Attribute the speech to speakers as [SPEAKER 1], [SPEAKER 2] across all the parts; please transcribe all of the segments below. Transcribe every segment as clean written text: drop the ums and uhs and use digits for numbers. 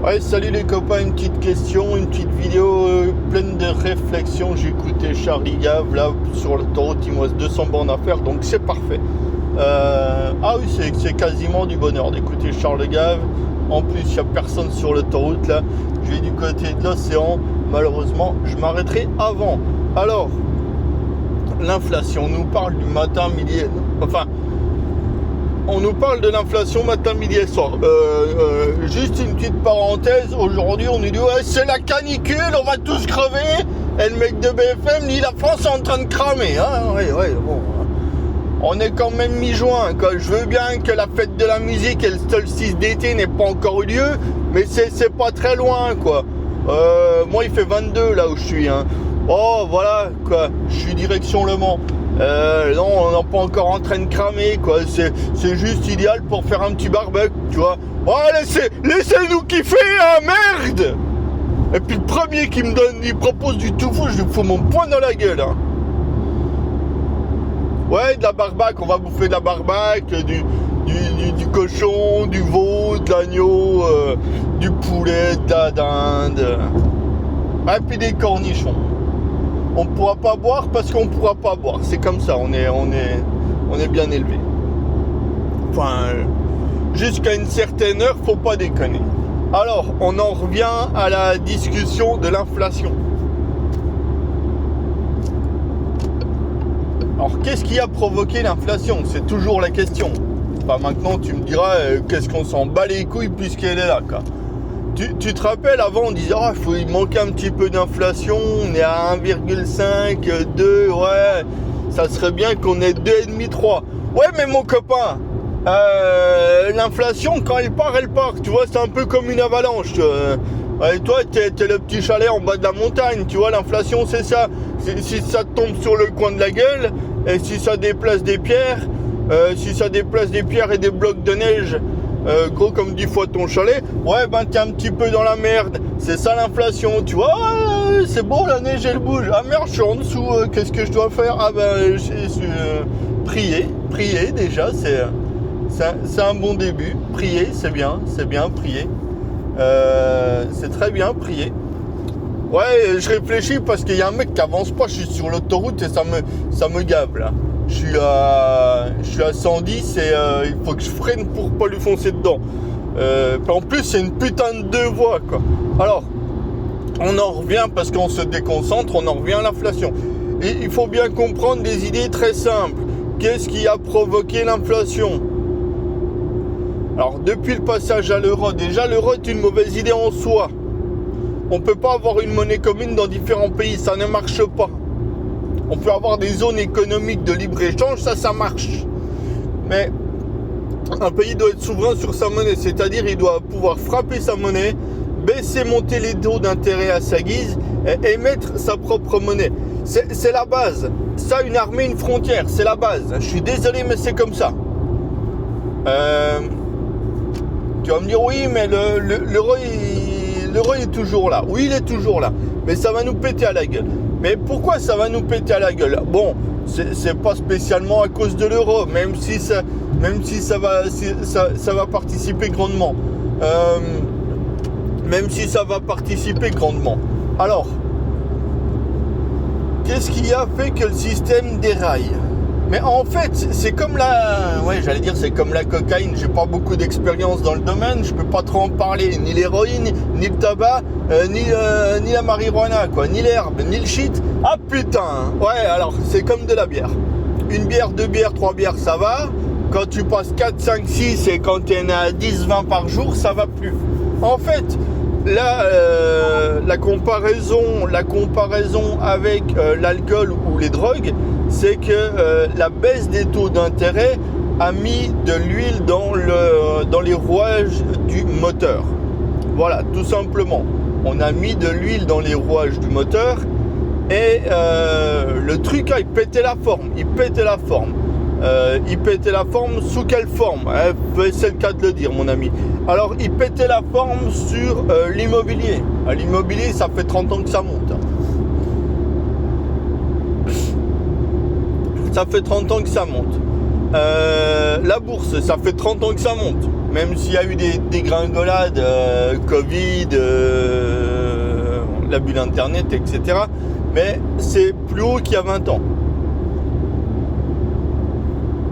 [SPEAKER 1] Ouais, salut les copains, une petite question, une petite vidéo pleine de réflexions. J'ai écouté Charlie Gave, là, sur l'autoroute, il me reste 200 bornes à faire, donc c'est parfait. Ah oui, c'est quasiment du bonheur d'écouter Charlie Gave. En plus, il n'y a personne sur l'autoroute, là. Je vais du côté de l'océan. Malheureusement, je m'arrêterai avant. Alors, l'inflation, on nous parle du matin, midi, enfin... On nous parle de l'inflation matin, midi et soir. Juste une petite parenthèse. Aujourd'hui, on nous dit ouais, c'est la canicule, on va tous crever. Et le mec de BFM dit la France est en train de cramer. Hein, ouais, bon. On est quand même mi-juin. Je veux bien que la fête de la musique et le solstice d'été n'ait pas encore eu lieu, mais c'est pas très loin, quoi. Moi, il fait 22 là où je suis. Hein. Oh, voilà, quoi. Je suis direction Le Mans. Non, on n'est pas encore en train de cramer, quoi. C'est juste idéal pour faire un petit barbecue, tu vois. Oh, laissez-nous kiffer, hein, merde. Et puis le premier qui il propose du tofu, je lui fous mon poing dans la gueule, hein. Ouais, de la barbaque, on va bouffer de la barbaque, du cochon, du veau, de l'agneau, du poulet, de la dinde. Et puis des cornichons. On ne pourra pas boire parce qu'on ne pourra pas boire. C'est comme ça, on est bien élevé. Enfin, jusqu'à une certaine heure, faut pas déconner. Alors, on en revient à la discussion de l'inflation. Alors, qu'est-ce qui a provoqué l'inflation? C'est toujours la question. Enfin, maintenant, tu me diras, qu'est-ce qu'on s'en bat les couilles puisqu'elle est là, quoi. Tu te rappelles, avant on disait il manquait un petit peu d'inflation, on est à 1,5, 2, ouais, ça serait bien qu'on ait 2,5, 3. Ouais, mais mon copain, l'inflation, quand elle part, tu vois, c'est un peu comme une avalanche. Et toi, t'es le petit chalet en bas de la montagne, tu vois, l'inflation c'est ça. Si ça tombe sur le coin de la gueule, et si ça déplace des pierres, et des blocs de neige, gros comme 10 fois ton chalet, ouais, ben t'es un petit peu dans la merde. C'est ça l'inflation, tu vois. C'est beau la neige elle bouge. Ah merde, je suis en dessous, qu'est-ce que je dois faire? Ah ben prier déjà, c'est un bon début. Prier, c'est bien prier. C'est très bien prier. Ouais, je réfléchis parce qu'il y a un mec qui avance pas, je suis sur l'autoroute et ça me gave là. Je suis à 110 et il faut que je freine pour pas lui foncer dedans. En plus, c'est une putain de deux voies, quoi. Alors, on en revient parce qu'on se déconcentre, on en revient à l'inflation. Et il faut bien comprendre des idées très simples. Qu'est-ce qui a provoqué l'inflation? Alors, depuis le passage à l'euro, déjà l'euro est une mauvaise idée en soi. On peut pas avoir une monnaie commune dans différents pays, ça ne marche pas. On peut avoir des zones économiques de libre-échange, ça marche. Mais un pays doit être souverain sur sa monnaie, c'est-à-dire il doit pouvoir frapper sa monnaie, monter les taux d'intérêt à sa guise et émettre sa propre monnaie. C'est la base. Ça, une armée, une frontière, c'est la base. Je suis désolé, mais c'est comme ça. Tu vas me dire, oui, mais l'euro est toujours là. Oui, il est toujours là. Mais ça va nous péter à la gueule. Mais pourquoi ça va nous péter à la gueule? Bon, c'est pas spécialement à cause de l'euro, même si ça va participer grandement. Alors, qu'est-ce qui a fait que le système déraille? Mais en fait, c'est comme c'est comme la cocaïne. J'ai pas beaucoup d'expérience dans le domaine, je peux pas trop en parler. Ni l'héroïne, ni le tabac, ni la marijuana, quoi, ni l'herbe, ni le shit. Ah putain. Ouais, alors c'est comme de la bière. Une bière, 2 bières, 3 bières, ça va. Quand tu passes 4, 5, 6 et quand tu es à 10, 20 par jour, ça va plus. En fait, là, la comparaison avec l'alcool ou les drogues, c'est que la baisse des taux d'intérêt a mis de l'huile dans les rouages du moteur. Voilà, tout simplement. On a mis de l'huile dans les rouages du moteur et le truc, il pétait la forme. Il pétait la forme sous quelle forme? C'est le cas de le dire, mon ami. Alors, il pétait la forme sur l'immobilier. L'immobilier, ça fait 30 ans que ça monte. La bourse, ça fait 30 ans que ça monte. même s'il y a eu des dégringolades, Covid, la bulle Internet, etc. Mais c'est plus haut qu'il y a 20 ans.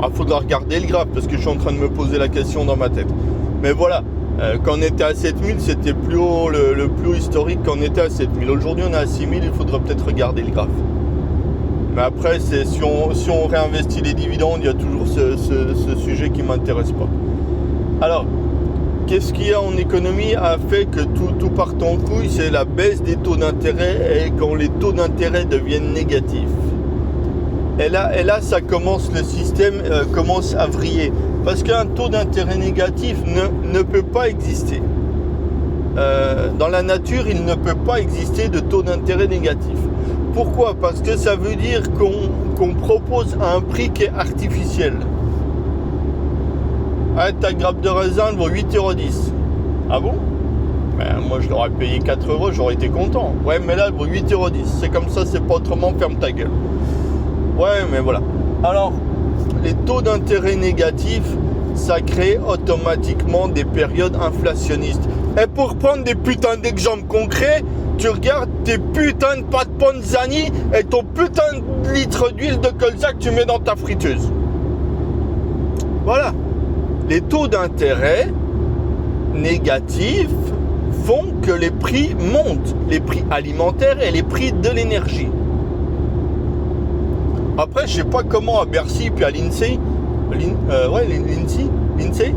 [SPEAKER 1] Il faudra regarder le graphe parce que je suis en train de me poser la question dans ma tête. Mais voilà, quand on était à 7000, c'était plus haut, le plus haut historique quand on était à 7000. Aujourd'hui, on est à 6000, il faudra peut-être regarder le graphe. Mais après, si on réinvestit les dividendes, il y a toujours ce sujet qui ne m'intéresse pas. Alors, qu'est-ce qu'il y a en économie a fait que tout parte en couille? C'est la baisse des taux d'intérêt et quand les taux d'intérêt deviennent négatifs. Et là, ça commence, le système commence à vriller. Parce qu'un taux d'intérêt négatif ne peut pas exister. Dans la nature, il ne peut pas exister de taux d'intérêt négatif. Pourquoi? Parce que ça veut dire qu'on propose un prix qui est artificiel. Ah, ta grappe de raisin vaut 8,10 €. Ah bon? Ben, moi, je l'aurais payé 4 €, j'aurais été content. Ouais, mais là, elle vaut 8,10 €. C'est comme ça, c'est pas autrement, ferme ta gueule. Ouais, mais voilà. Alors, les taux d'intérêt négatifs, ça crée automatiquement des périodes inflationnistes. Et pour prendre des putains d'exemples concrets, tu regardes tes putains de pâtes Panzani et ton putain de litre d'huile de colza que tu mets dans ta friteuse. Voilà. Les taux d'intérêt négatifs font que les prix montent, les prix alimentaires et les prix de l'énergie. Après, je sais pas comment à Bercy puis à l'INSEE, l'INSEE,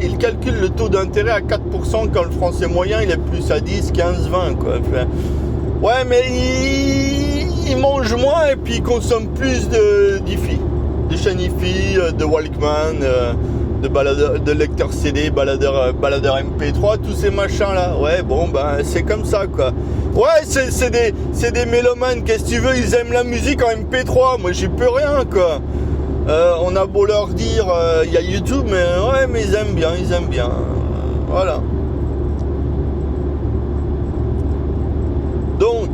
[SPEAKER 1] il calcule le taux d'intérêt à 4% quand le français moyen il est plus à 10, 15, 20 quoi. Enfin, ouais, mais il mange moins et puis il consomme plus d'IFI, de chaînes IFI, de Walkman, de lecteur CD, baladeur MP3, tous ces machins là. Ouais, bon ben c'est comme ça quoi. Ouais, c'est des mélomanes, qu'est-ce que tu veux, ils aiment la musique en MP3, moi j'y peux rien quoi. On a beau leur dire, il y a YouTube, mais ouais, mais ils aiment bien. Voilà. Donc,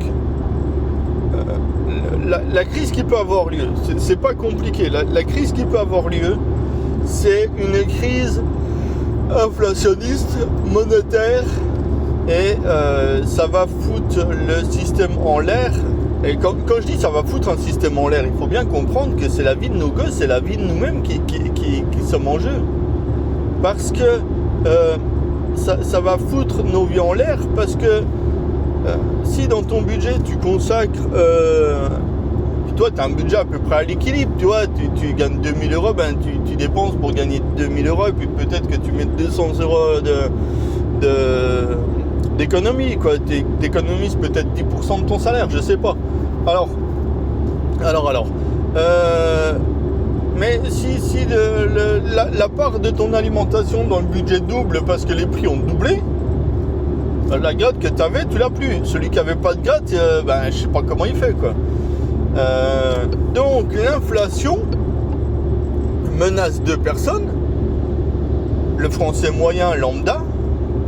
[SPEAKER 1] la crise qui peut avoir lieu, c'est pas compliqué, la crise qui peut avoir lieu, c'est une crise inflationniste, monétaire, et ça va foutre le système en l'air. Et quand je dis ça va foutre un système en l'air, il faut bien comprendre que c'est la vie de nos gosses, c'est la vie de nous-mêmes qui sommes en jeu. Parce que ça va foutre nos vies en l'air, parce que si dans ton budget tu consacres... toi tu as un budget à peu près à l'équilibre, tu vois, tu gagnes 2000 €, ben tu dépenses pour gagner 2000 €, et puis peut-être que tu mets 200 € d'économie, quoi. Tu économises peut-être 10% de ton salaire, je sais pas. Alors. Mais si la part de ton alimentation dans le budget double parce que les prix ont doublé, la gratte que tu avais, tu l'as plus. Celui qui avait pas de gratte, je sais pas comment il fait, quoi. Donc l'inflation menace deux personnes. Le français moyen lambda,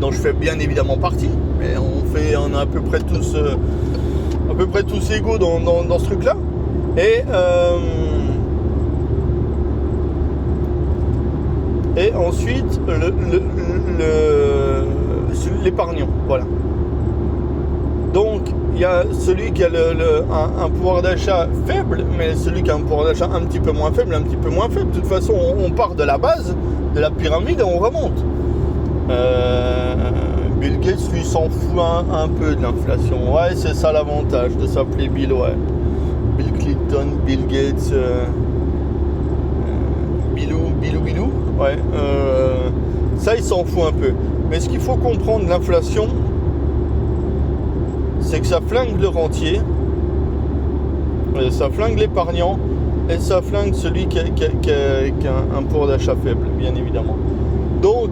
[SPEAKER 1] dont je fais bien évidemment partie, mais on est à peu près tous égaux dans ce truc-là. Et ensuite l'épargnant, voilà. Donc il y a celui qui a un pouvoir d'achat faible, mais celui qui a un pouvoir d'achat un petit peu moins faible. De toute façon, on part de la base de la pyramide et on remonte. Bill Gates, lui, s'en fout un peu de l'inflation. Ouais, c'est ça l'avantage de s'appeler Bill, ouais. Bill Clinton, Bill Gates, Bilou, ouais. Ça, il s'en fout un peu. Mais ce qu'il faut comprendre de l'inflation, c'est que ça flingue le rentier, ça flingue l'épargnant, et ça flingue celui qui a un pouvoir d'achat faible, bien évidemment. Donc,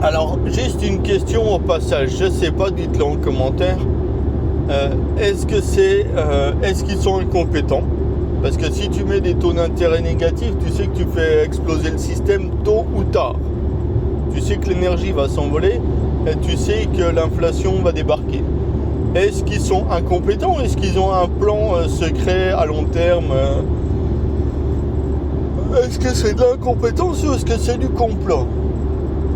[SPEAKER 1] alors, juste une question au passage, je sais pas, dites-le en commentaire. Est-ce qu'ils sont incompétents? Parce que si tu mets des taux d'intérêt négatifs, tu sais que tu fais exploser le système tôt ou tard. Tu sais que l'énergie va s'envoler et tu sais que l'inflation va débarquer. Est-ce qu'ils sont incompétents? Est-ce qu'ils ont un plan secret à long terme Est-ce que c'est de l'incompétence ou est-ce que c'est du complot?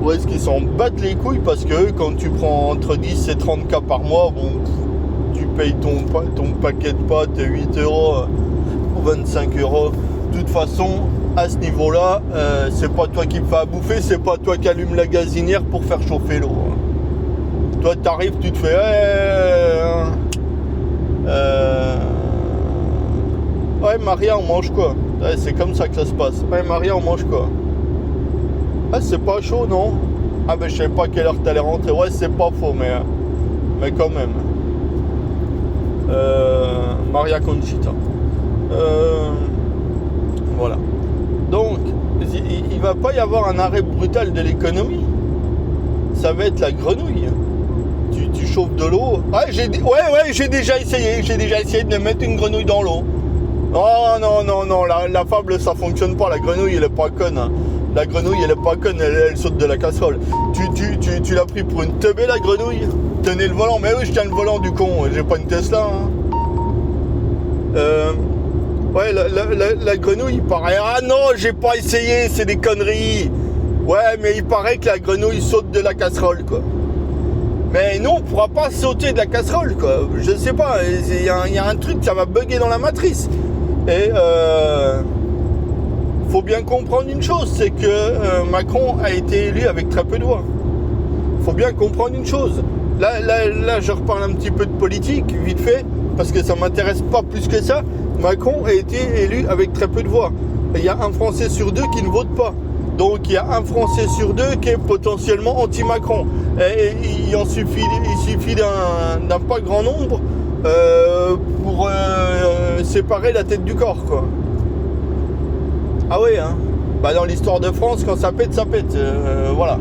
[SPEAKER 1] Ou est-ce qu'ils s'en battent les couilles parce que quand tu prends entre 10 et 30 cas par mois, bon, tu payes ton paquet de pâtes 8 euros ou 25 euros. De toute façon, à ce niveau-là, c'est pas toi qui me fais à bouffer, c'est pas toi qui allume la gazinière pour faire chauffer l'eau. Toi, t'arrives, tu te fais... ouais, Maria, on mange quoi? Ouais, c'est comme ça que ça se passe. Ouais, Maria, on mange quoi? Ah, c'est pas chaud, non? Ah, ben, je sais pas à quelle heure t'allais rentrer. Ouais, c'est pas faux, mais quand même. Maria Conchita. Voilà. Donc, il va pas y avoir un arrêt brutal de l'économie. Ça va être la grenouille. Tu chauffes de l'eau. Ouais, j'ai déjà essayé. J'ai déjà essayé de mettre une grenouille dans l'eau. Oh non. La fable, ça fonctionne pas. La grenouille, elle est pas conne. Hein. La grenouille, elle est pas conne. Elle saute de la casserole. Tu l'as pris pour une teubée, la grenouille? Tenez le volant. Mais oui, je tiens le volant du con. J'ai pas une Tesla. Hein. Ouais, la grenouille, il paraît... Ah non, j'ai pas essayé, c'est des conneries. Ouais, mais il paraît que la grenouille saute de la casserole, quoi. Mais non, on pourra pas sauter de la casserole, quoi. Je sais pas, il y a un truc, ça va bugger dans la matrice. Et faut bien comprendre une chose, c'est que Macron a été élu avec très peu de voix. Faut bien comprendre une chose. Là, je reparle un petit peu de politique, vite fait, parce que ça m'intéresse pas plus que ça. Macron a été élu avec très peu de voix. Il y a un Français sur deux qui ne vote pas. Donc il y a un Français sur deux qui est potentiellement anti-Macron. Et il suffit d'un pas grand nombre pour séparer la tête du corps, quoi. Ah oui, hein. Bah, dans l'histoire de France, quand ça pète, ça pète. Voilà.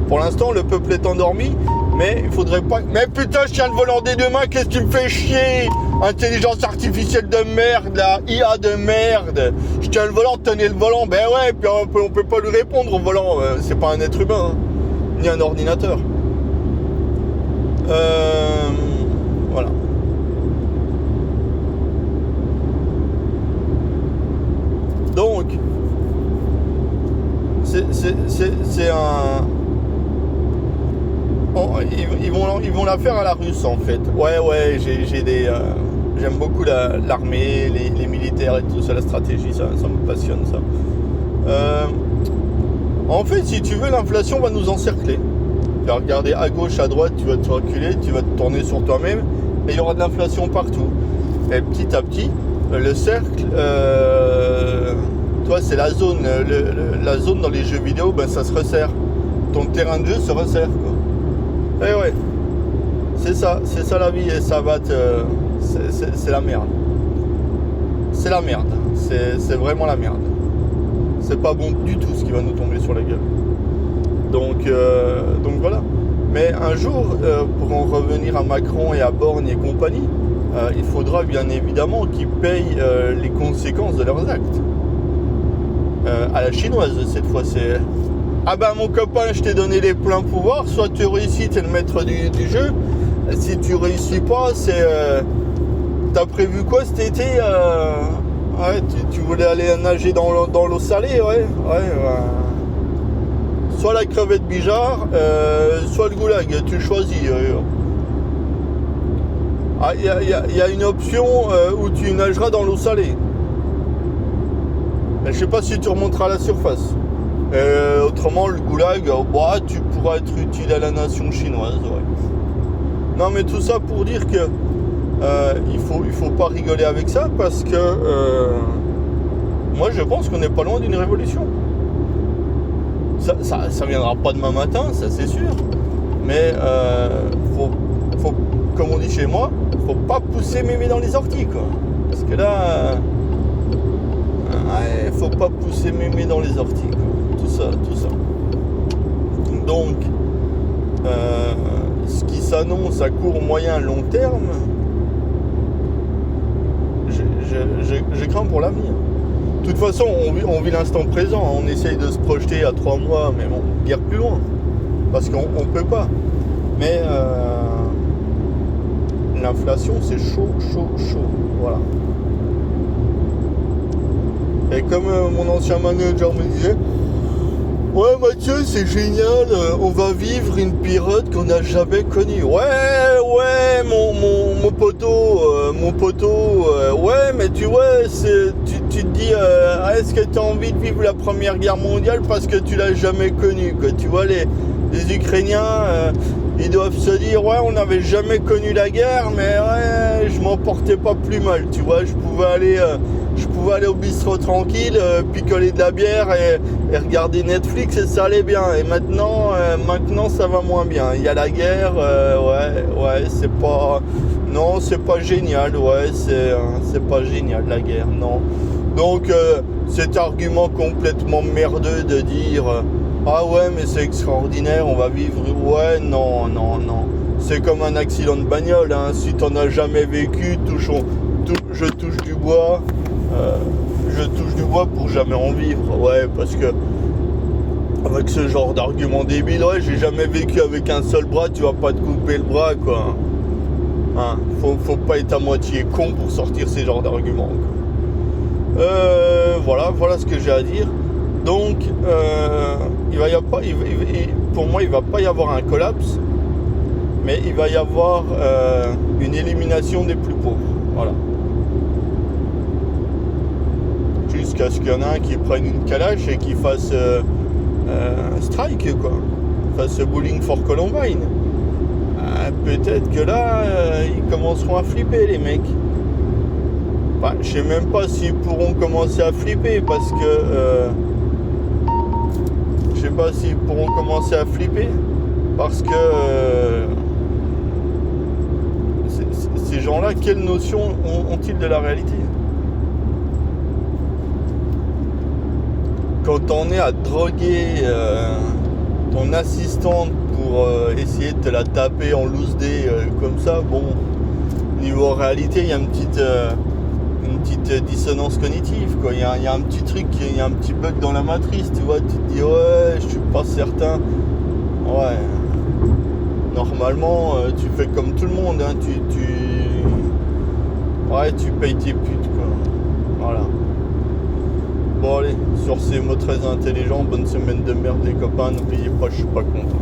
[SPEAKER 1] Pour l'instant, le peuple est endormi, mais il faudrait pas... Mais putain, je tiens le volant des deux mains, qu'est-ce que tu me fais chier? Intelligence artificielle de merde, la IA de merde. Je tiens le volant, tenez le volant. Ben ouais, puis on peut pas lui répondre au volant. C'est pas un être humain, hein, ni un ordinateur. Voilà. Donc, c'est un... Ils vont la faire à la russe, en fait. Ouais, j'ai des... J'aime beaucoup l'armée, les militaires et tout ça, la stratégie, ça me passionne, ça. En fait, si tu veux, l'inflation va nous encercler. Tu vas regarder à gauche, à droite, tu vas te reculer, tu vas te tourner sur toi-même, et il y aura de l'inflation partout. Et petit à petit, le cercle, toi, c'est la zone. La zone dans les jeux vidéo, ben, ça se resserre. Ton terrain de jeu se resserre, quoi. Et ouais, c'est ça la vie, et ça va te... C'est la merde. C'est la merde. C'est vraiment la merde. C'est pas bon du tout ce qui va nous tomber sur la gueule. Donc voilà. Mais un jour, pour en revenir à Macron et à Borne et compagnie, il faudra bien évidemment qu'ils payent les conséquences de leurs actes. À la chinoise, cette fois, c'est... Ah ben mon copain, je t'ai donné les pleins pouvoirs, soit tu réussis, t'es le maître du jeu. Si tu réussis pas, c'est... T'as prévu quoi cet été? Ouais, tu voulais aller nager dans l'eau salée, ouais. Soit la crevette Bijard, soit le goulag, tu choisis. Ah, il y a une option où tu nageras dans l'eau salée. Je sais pas si tu remonteras à la surface. Autrement, le goulag, bah, tu pourras être utile à la nation chinoise, ouais. Non, mais tout ça pour dire que il faut pas rigoler avec ça, parce que moi je pense qu'on n'est pas loin d'une révolution. Ça viendra pas demain matin, ça c'est sûr, mais faut, comme on dit chez moi, faut pas pousser mémé dans les orties, quoi. Parce que là, ouais, faut pas pousser mémé dans les orties, quoi. Tout ça. Donc ce qui s'annonce à court, moyen, long terme, je crains pour l'avenir. De toute façon, on vit l'instant présent, on essaye de se projeter à 3 mois, mais bon, guère plus loin, parce qu'on peut pas. Mais l'inflation, c'est chaud, voilà. Et comme mon ancien manager me disait, ouais Mathieu, c'est génial, on va vivre une période qu'on n'a jamais connue. Ouais, mon poteau, ouais, mais tu vois, tu te dis, est-ce que tu as envie de vivre la Première Guerre mondiale parce que tu l'as jamais connue, quoi. Tu vois, les Ukrainiens, ils doivent se dire, ouais, on n'avait jamais connu la guerre, mais ouais, je m'en portais pas plus mal, tu vois, je pouvais aller au bistrot tranquille, picoler de la bière et regarder Netflix et ça allait bien. Et maintenant ça va moins bien. Il y a la guerre, ouais, c'est pas génial, ouais, c'est pas génial la guerre, non. Donc cet argument complètement merdeux de dire ah ouais mais c'est extraordinaire, on va vivre, ouais, non. C'est comme un accident de bagnole, hein. Si t'en as jamais vécu, je touche du bois. Je touche du bois pour jamais en vivre, ouais, parce que avec ce genre d'argument débile, ouais, j'ai jamais vécu avec un seul bras, tu vas pas te couper le bras, quoi. Hein, faut pas être à moitié con pour sortir ces genres d'arguments, quoi. Voilà ce que j'ai à dire. Donc, pour moi, il va pas y avoir un collapse, mais il va y avoir une élimination des plus pauvres, voilà. Jusqu'à ce qu'il y en a un qui prenne une calache et qui fasse strike, quoi. Fasse bowling for Columbine. Peut-être que là, ils commenceront à flipper, les mecs. Bah, je sais même pas s'ils pourront commencer à flipper parce que... je sais pas s'ils pourront commencer à flipper parce que... ces gens-là, quelle notion ont-ils de la réalité ? Quand on est à droguer ton assistante pour essayer de te la taper en loose day comme ça, bon, niveau réalité, il y a une petite dissonance cognitive, quoi. Il y a un petit truc, il y a un petit bug dans la matrice, tu vois. Tu te dis, ouais, je suis pas certain. Ouais. Normalement, tu fais comme tout le monde, hein. Tu payes tes putes, quoi. Voilà. Bon allez, sur ces mots très intelligents, bonne semaine de merde les copains, n'oubliez pas, je suis pas content.